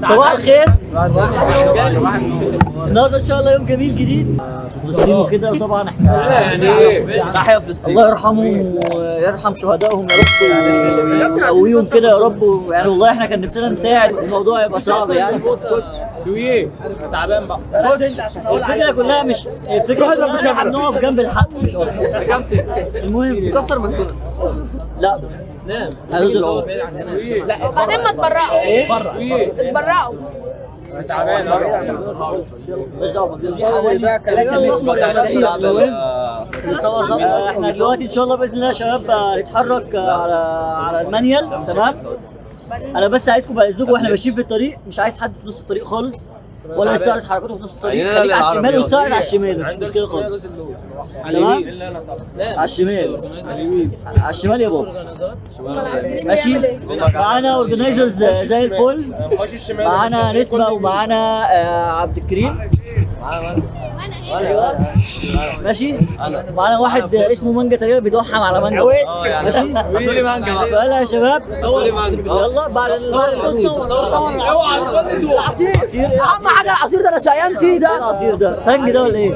صباح الخير. النهارده ان شاء الله يوم جميل جديد فلسطين وكده، وطبعا احنا تحية فلسطين، الله يرحمهم ويرحم شهدائهم يا رب ويقويهم كده يا رب. يعني والله احنا كان نفسنا نساعد، الموضوع يبقى صعب يعني. سويه تعبان بقى. الفكره كلها مش الفكره كلها ان احنا بنقف جنب الحق مش اكتر. المهم كسر ماكدونالدز. لا اسلام هدول العمر. لا وبعدين ما تبرقوا ايه؟ اتبرقوا. تعبان مش دعوه احنا دلوقتي ان شاء الله باذن الله يا شباب هنتحرك على المانيال. تمام، انا بس عايزكم بعد اذنكم واحنا ماشيين في الطريق، مش عايز حد في نص الطريق خالص ولا يستعرض حركاته في نص الطريق. خليك على الشمال واستعرض على الشمال، مش مشكله خالص. تمام، على الشمال على الشمال يا بابا. ماشي، معانا اورجنايزرز زي الفل، معانا نسمة ومعانا عبد الكريم. ايوه ماشي، معانا واحد اسمه مانجا تقريبا بيدوحم على مانجا. ماشي، صوروا لي مانجا بقى. يلا يا شباب صوروا لي مانجا. يلا بعد العصير اهم حاجه العصير ده انا شقيان فيه ده. العصير ده تانج ده ولا ايه؟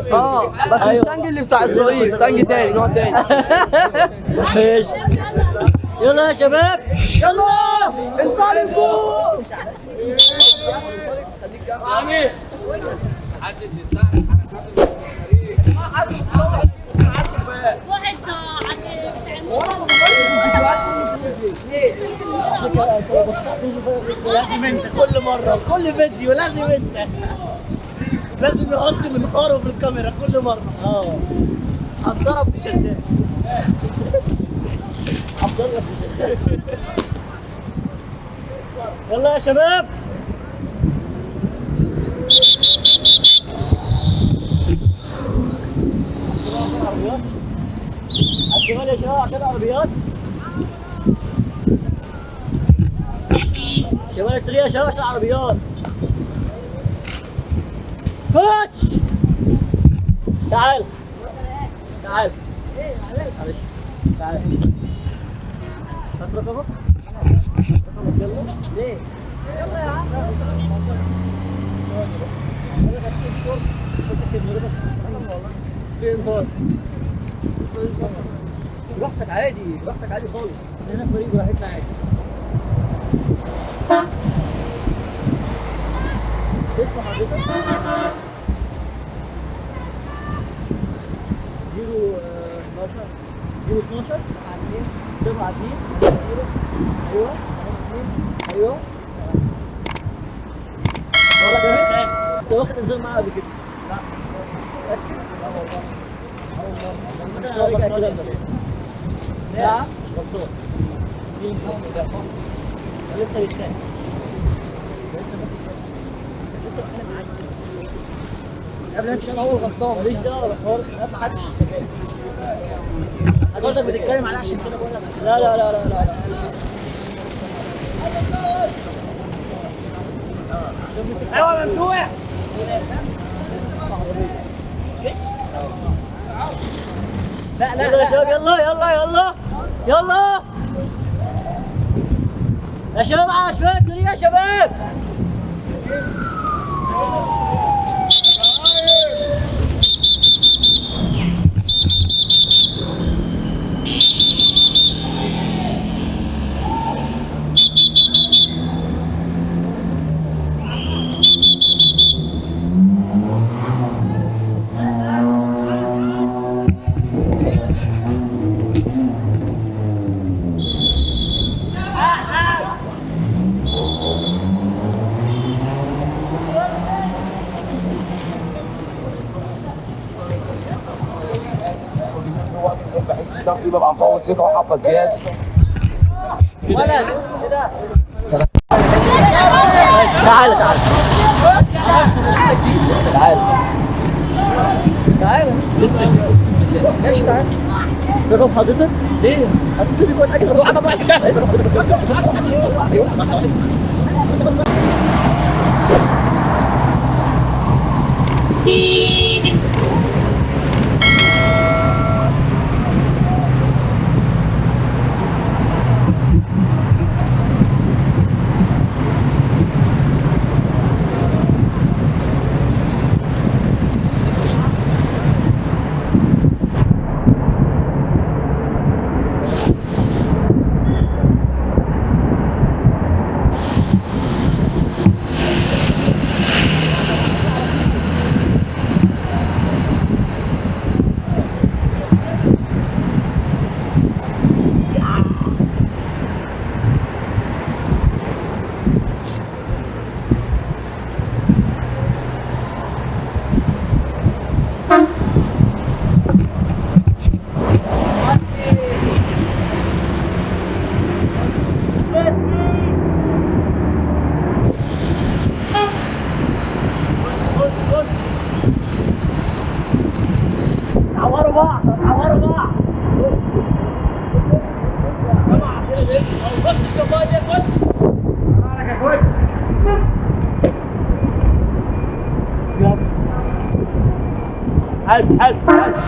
بس مش تانج اللي بتاع اسرائيل، تانج تاني نوع تاني. ماشي يلا يا شباب يلا انطلقوا. لازم انت كل مره كل فيديو لازم انت لازم يحط منخاره في الكاميرا كل مره. هتضرب في شداد. هتضرب في شداد. يلا يا شباب على الشمال يا شباب عشان العربيات. شمال الطريق يا شباب عشان العربيات. كوتش تعال تعال معلش تعال هات رقمك. يلا ليه؟ يلا يا عم براحتك عادي، براحتك عادي خالص، هنا الطريق براحتنا عادي. اسم حضرتك 012 7 2 ايوه ايوه. انت واخد انذار معايا قبل كده؟ لا متأكد؟ لا والله. ان شاء الله كده. لا غلطان. لسه بيتخانق. لسه بتكلم معاك قبل انت عشان اول غلطان ماليش دعوه بالحوار. ما حدش حضرتك بتتكلم عليه عشان كده بقول لك لا لا لا لا لا. ايوه ممدوح. لا لا يا شباب يلا يلا يلا يلا يا شباب على شويه الطريق يا شباب. نفسي ببقى مفوت ثقه وحافظ زياده. ولا كده تعال تعال تعال تعال لسه اقسم بالله ماشي تعال. رقم حضرتك؟ ليه؟ هتصل بيك ولا حاجه؟ عوروا بعض عوروا بعض. بص الشباب دي بص. حاسب حاسب حاسب.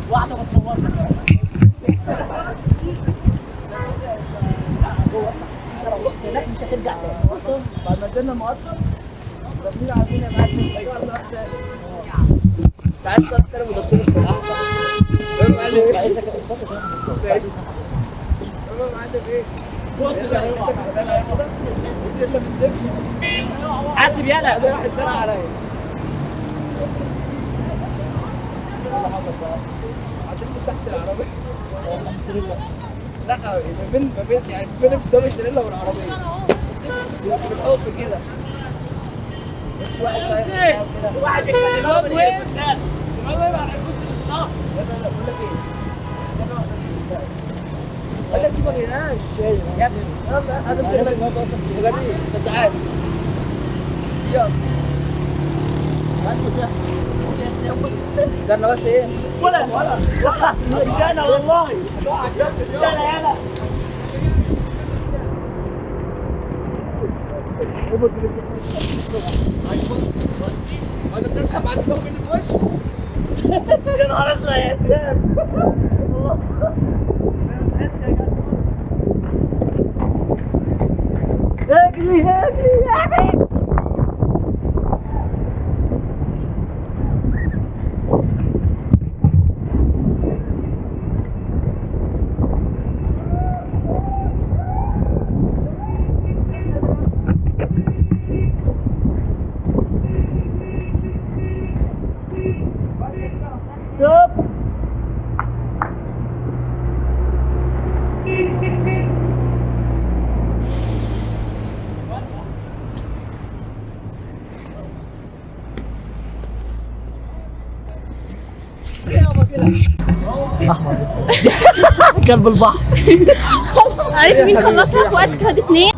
واحده بتصورنا. لو رحت هناك مش هترجع تاني. بعد ما نزلنا مقطم ربنا عارفين يا معلم. تعال نصور سلام وتصرف في الاحمر. فاهم قال ايه؟ عايزك تتفرج ماشي. تمام معلم ايه؟ بص ده هيقطع على بالي كده. قلت انت بتدفي. حد بيلا ده واحد سرق عليا. عديت من تحت العربية. لا ما بين يعني ما بين مستوى التريلا والعربية. بالحب كده. بس واحد فاهم كده. واحد الواد وين؟ الواد وين على الكرسي بالظبط. لا بقول لك ايه؟ ده واحدة دي. قال لك دي ما جيناش. يا ابني يلا انا مسك لك غريب. طب تعال. يلا. استنى بس ايه؟ ولا مش انا والله مش انا يالا. انت بتسحب بعد الضغط اللي في وشك. يا نهار ازرق يا اسلام. اجري اجري اجري. ستوب. احمر لسه. كلب البحر. عارف مين خلصها في وقت كده 2؟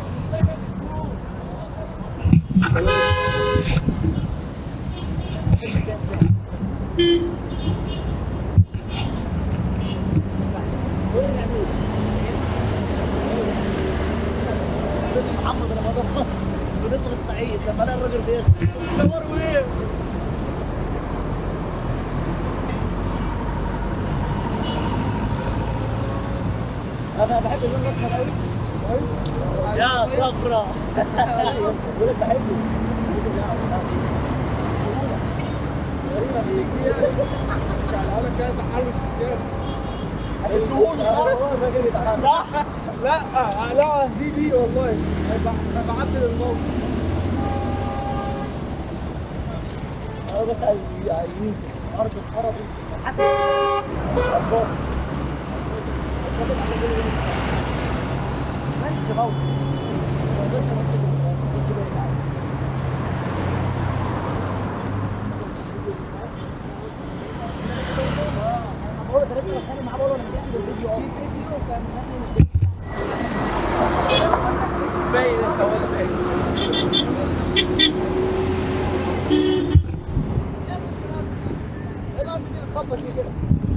محمد رمضان ونصر الصعيد لما لقى الراجل بيغني صوروا ايه؟ انا بحب اللون الاصفر قوي. يا صفرا. بقول لك بحبه. صح؟ لا دي والله انا بعدل الموقف. بس عايزين ارض اتخربت حسن اخبار ماشي موت بس ما كنتش باين انا بقول لك لسه بتكلم معاه بقول له ما نزلتش بالفيديو الفيديو كان باين انت ولا باين.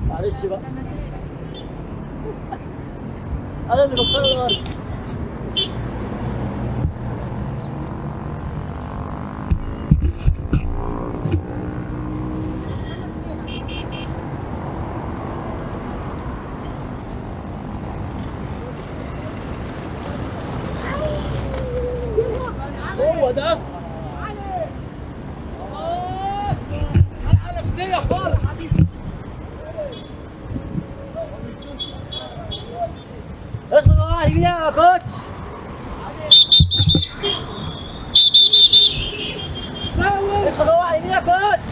معلش بقى انا اللي بختار الارض. هو ده نفسيه خالص حبيبي. اخلص على اليمين يا كوتش. اخلص على اليمين يا كوتش.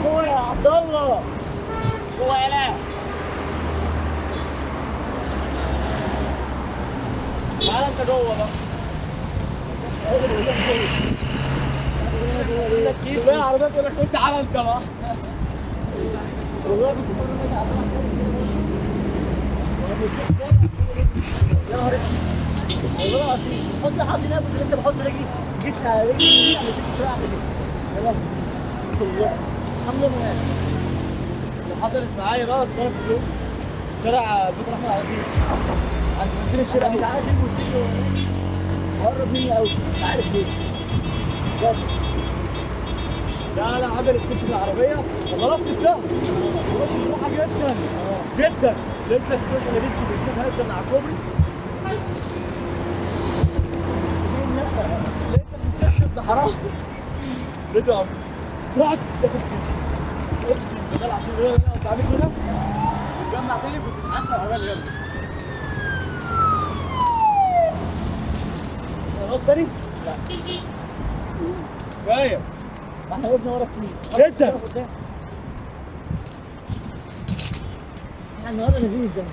جوه يا عبد الله. جوه يا لا. تعالى انت جوه بقى. لا عربيات تقول لك انت تعالى انت بقى. والله كنت بره ماشي على طول يا نهار اسود. والله العظيم حط حاطط هنا كنت لسه بحط رجلي جسمي على رجلي اليمين عملت لي شويه اعمل كده. يلا والله الحمد لله. اللي حصلت معايا بقى بس انا في اليوم شارع بيت احمد عربيه عند مدينه انا الشارع. مش عارف ليه الموتوسيكل قرب مني قوي مش عارف ليه بجد. لا لا عمل سكتش بالعربيه وخلاص سبتها ماشي بروحه جدا جدا. لقيت لك كده انا بنتي بنتها لسه من على الكوبري. لقيت لك بتسحب ده حرام. لقيته رحت اقسم بالله العظيم انا كنت عامل كده جمع تاني كنت معسل العربيه اللي جنبي. خلاص تاني؟ لا كفايه. ما احنا وقفنا ورا كتير جدا. احنا النهارده نازلين الجنب.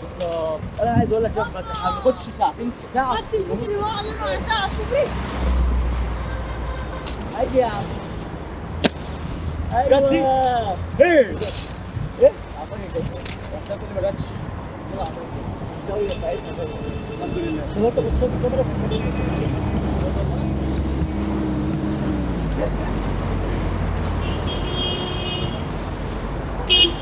بالظبط. انا عايز اقول لك يا فتحي ما تاخدش ساعتين ساعه خدت الكوبري وقعد على ساعة كوبري. عادي يا عم. جات لي. ايوه ايه ايه اعطاني كده. احسن اللي ما جاتش. لا اعطاني كده. الزاويه بتاعتنا كده. الحمد لله. هو انت كنت شايف الكاميرا؟ بيب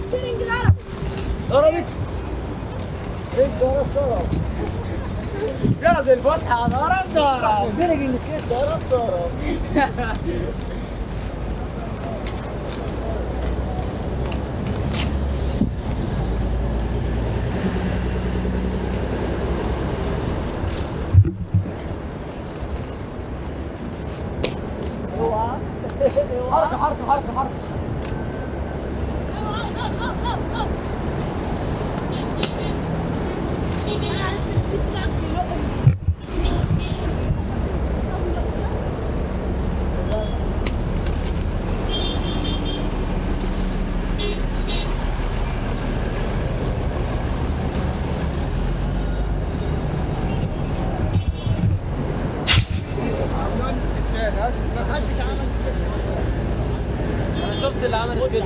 ستيرنج العربي. ضربت الجرس ضرب. جرس الفسحه ضرب البرج اللي فيه ضرب.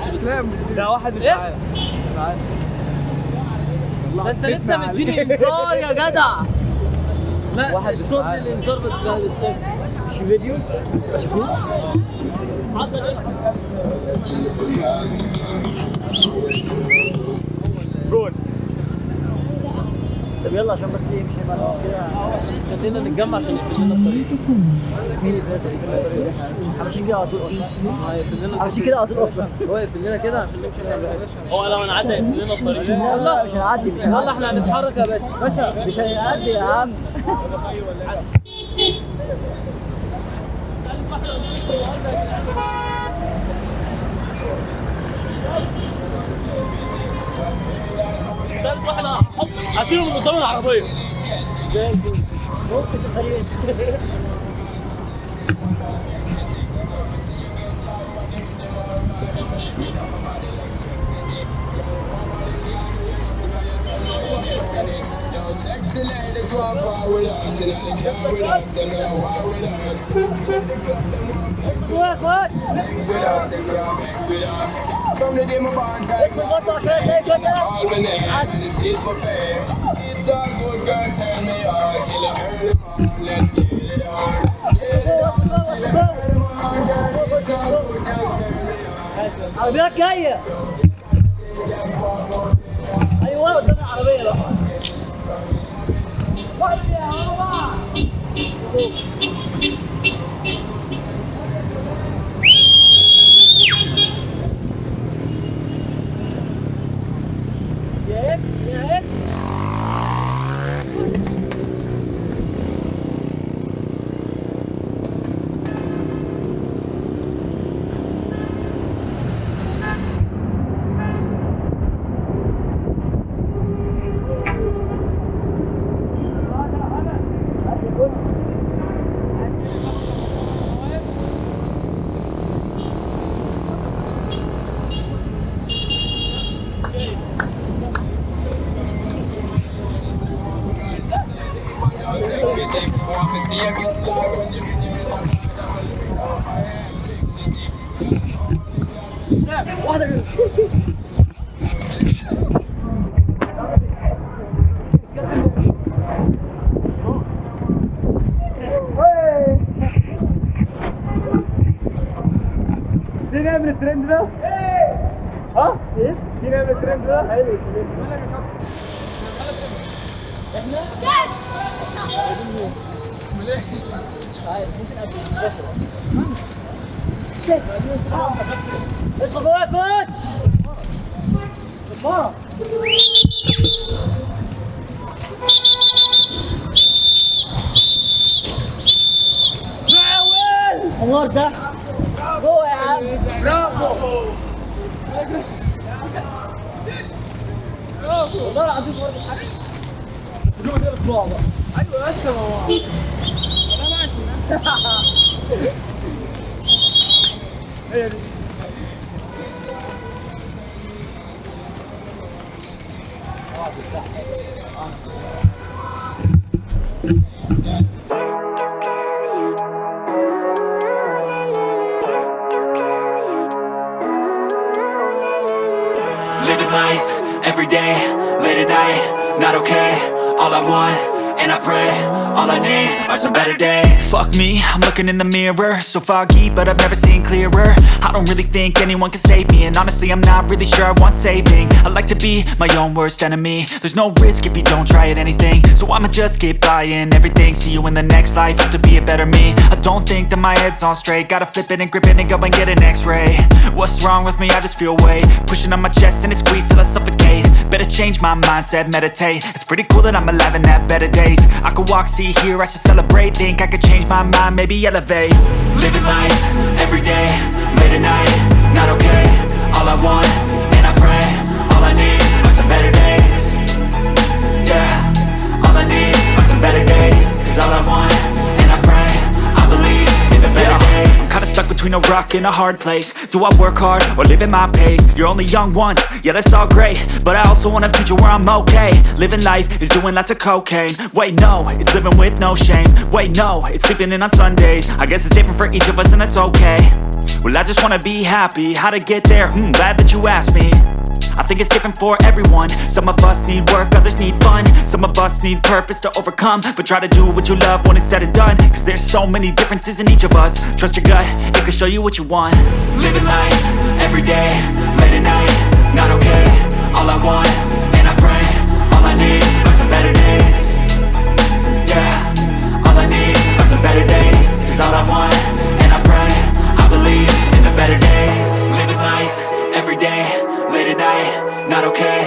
ماتش بس. ده واحد مش إيه؟ عارف مش عارف. ده انت لسه مديني انذار يا جدع. لا واحد ستوب مش عارف. الانذار بس نفسي. شوف فيديو شوفوه. جول. طب يلا عشان بس ايه مش هيبقى كده. خلينا نتجمع عشان يقفل لنا الطريق. مين اللي فات الطريق؟ احنا ماشيين كده على طول اصلا. هيقفل لنا احنا ماشيين كده على طول اصلا. هو يقفل لنا كده عشان نمشي يا باشا. هو لو هنعدي هيقفل لنا الطريق. لا مش هنعدي مش يلا هنعدي. احنا هنتحرك يا باشا. مش هنعدي يا عم. ثالث واحد هشيله من قدام العربيه. زي الفل. ممكن تخيل. From the day my bond time, all when they had the teeth for fair. It's all good, girl, turn me on till I earn them on. Let's get it on. عربيات جاية. ايوه قدام العربية بقى. واحدة كده. مين يعمل الترند ده؟ ها؟ ايه؟ مين يعمل الترند ده؟ حلو ادخل جوه يا كوتش. مرة. النار ده جوه يا عم. برافو. والله العظيم برضه حاجة. بس جوه ده بصباعه بقى. ايوه بس ما هو هي دي. Living life, every day, late at night, not okay. All I want, and I pray, all I need are some better days. Fuck me, I'm looking in the mirror, so foggy, but I've never seen clearer. I don't really think anyone can save me, and honestly I'm not really sure I want saving. I like to be my own worst enemy. There's no risk if you don't try at anything, so I'ma just keep buying everything. See you in the next life, have to be a better me. I don't think that my head's on straight, gotta flip it and grip it and go and get an x-ray. What's wrong with me? I just feel weight pushing on my chest and it squeezes till I suffocate. Better change my mindset, meditate. It's pretty cool that I'm alive and have better days. I could walk, see, hear, I should celebrate. Think I could change my mind, maybe elevate. Living life, every day, late at night, not okay. All I want, and I pray, all I need are some better days. Yeah, all I need are some better days. Cause all I want, and I pray, I believe in the better days. I'm kinda stuck between a rock and a hard place. Do I work hard or live at my pace? You're only young once, yeah that's all great, but I also want a future where I'm okay. Living life is doing lots of cocaine. Wait no, it's living with no shame. Wait no, it's sleeping in on Sundays. I guess it's different for each of us and that's okay. Well, I just wanna be happy. How to get there? Glad that you asked me. I think it's different for everyone. Some of us need work, others need fun. Some of us need purpose to overcome. But try to do what you love when it's said and done. Cause there's so many differences in each of us. Trust your gut, it can show you what you want. Living life, every day, late at night, not okay. All I want, and I pray, all I need are some better days. Yeah, all I need are some better days. Cause all I want, and I pray, I believe in the better days. Living life, every day, late at night, not okay.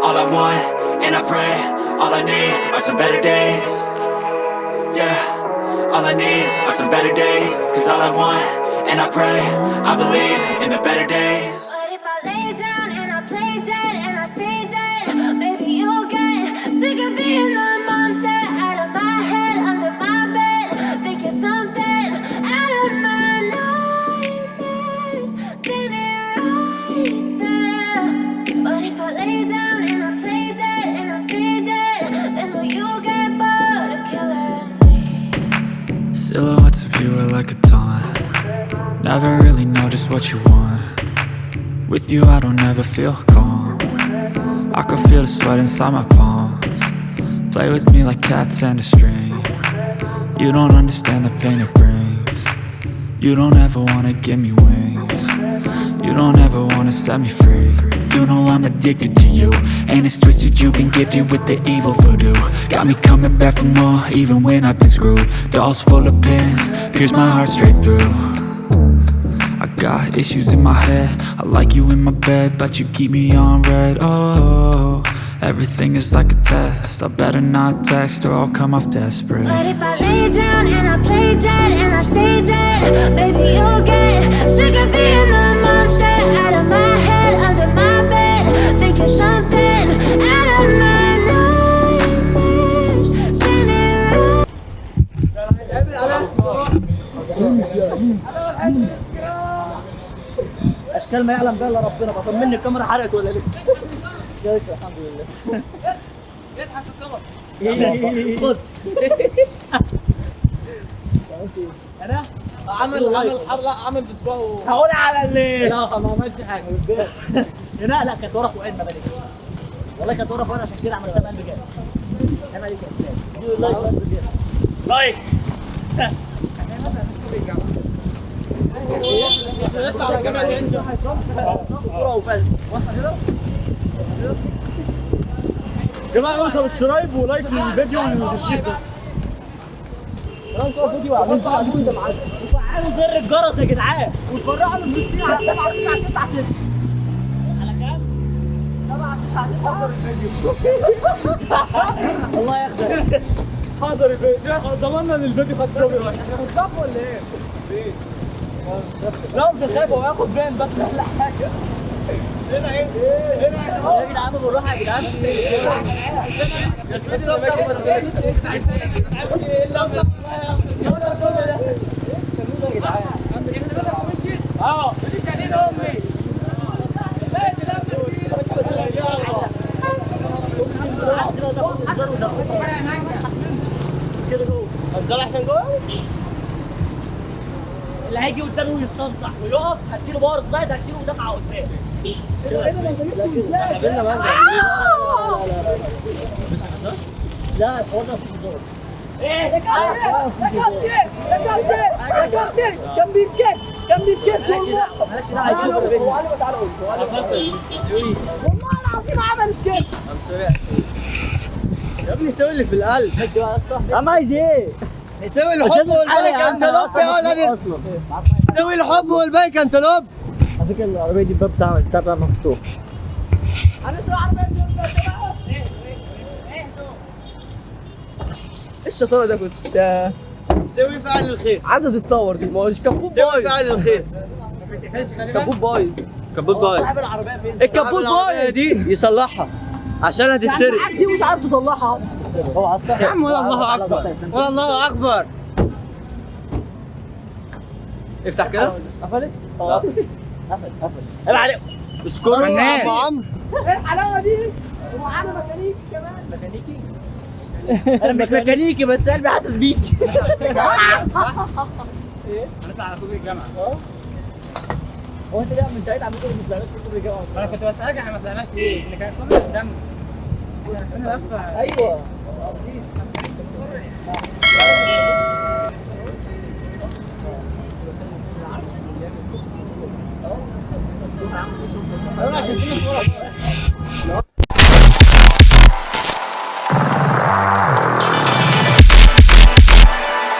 All I want, and I pray, all I need are some better days. Yeah, all I need are some better days. Cause all I want, and I pray, I believe in the better days. But if I lay down and I play dead and I stay dead, maybe you'll get sick of being the monster out of my head, under my bed, thinking something out of my nightmares, standing right there. But if I lay down and I play dead and I stay dead, then will you get bored of killing me? Silhouettes of you are like a taunt. Never really know just what you want. With you I don't ever feel calm. I can feel the sweat inside my palms. Play with me like cats and a string. You don't understand the pain it brings. You don't ever wanna give me wings. You don't ever wanna set me free. You know I'm addicted to you, and it's twisted, you've been gifted with the evil voodoo. Got me coming back for more, even when I've been screwed. Dolls full of pins, pierce my heart straight through. I got issues in my head, I like you in my bed, but you keep me on red. Oh, everything is like a test, I better not text or I'll come off desperate. But if I lay down and I play dead and I stay dead, baby you'll get sick of being the monster out of my head, under my bed, thinking something out of my nightmares, standing right. اشكال ما يعلم بها الا ربنا. بطمني الكاميرا حرقت ولا لسه؟ لسه الحمد لله. يضحك في الكاميرا. خد. انا عمل حرق، عمل بصباعه. هقول على اللي لا ما عملش حاجه. لا كانت ورا فؤاد، ما بالك والله كانت ورا فؤاد، عشان كده عملتها بقلب جامد. عيب عليك يا استاذ. لايك يطلع على الجامعه تاني. صوره وفاز. وصل هنا يا جماعه، اعملوا سبسكرايب ولايك للفيديو والتشريف ده. انا مصور فيديو وعاملين ده معاك، وفعلوا زر الجرس يا جدعان، واتفرجوا على الفلوسين على 79996. على كام؟ 79996 الله ياخدك. حاضر الفيديو، ضمننا ان الفيديو خد كوبي رايت. هتضاف ولا ايه؟ فين؟ لا مش خايف، هو هياخد بان بس ولا حاجه. هنا ايه؟ هنا يا جدعان بالراحه يا جدعان. انزل عشان جوه. اللي هيجي قدامه يستنصح ويقف هديله باور سلايد، هديله دفعه قدام. لا الحوار ده مفيش هزار. ايه يا كابتن يا كابتن كان بيسكت مالكش دعوه هيجيبوا في الفيديو. والله العظيم عمل سكيت. يا ابني سوي اللي في القلب. عم عايز ايه؟ سوي الحب والباقي كانتالوب يا ولد. سوي الحب والباقي كانتالوب. على فكره العربيه دي الباب بتاعها مفتوح. انا سوي عربيه يا شباب. الشطاره ده كنت سوي فعل الخير. عايزه تتصور دي، ما هوش كبوب سوي بايظ. فعل الخير. كبوب بايظ. كبوت بايظ. صاحب العربيه فين؟ الكبوت بايظ دي يصلحها عشان هتتسرق. معاك دي مش عارف تصلحها. هو اصلا يا عم ولا الله اكبر ولا الله اكبر. افتح كده. قفلت؟ قفلت. عيب عليك. اشكره يا عم عمرو. ايه الحلاوه دي؟ ومعانا ميكانيكي كمان. ميكانيكي؟ انا مش ميكانيكي بس قلبي حاسس بيك. ايه؟ هنطلع على كوبري الجامعه. هو انت ليه من ساعتها عمال تقول ما طلعناش في كوبري الجامعه؟ انا كنت بسالك احنا ما طلعناش ليه؟ اللي كان كوبري قدامنا. انا لفه. ايوه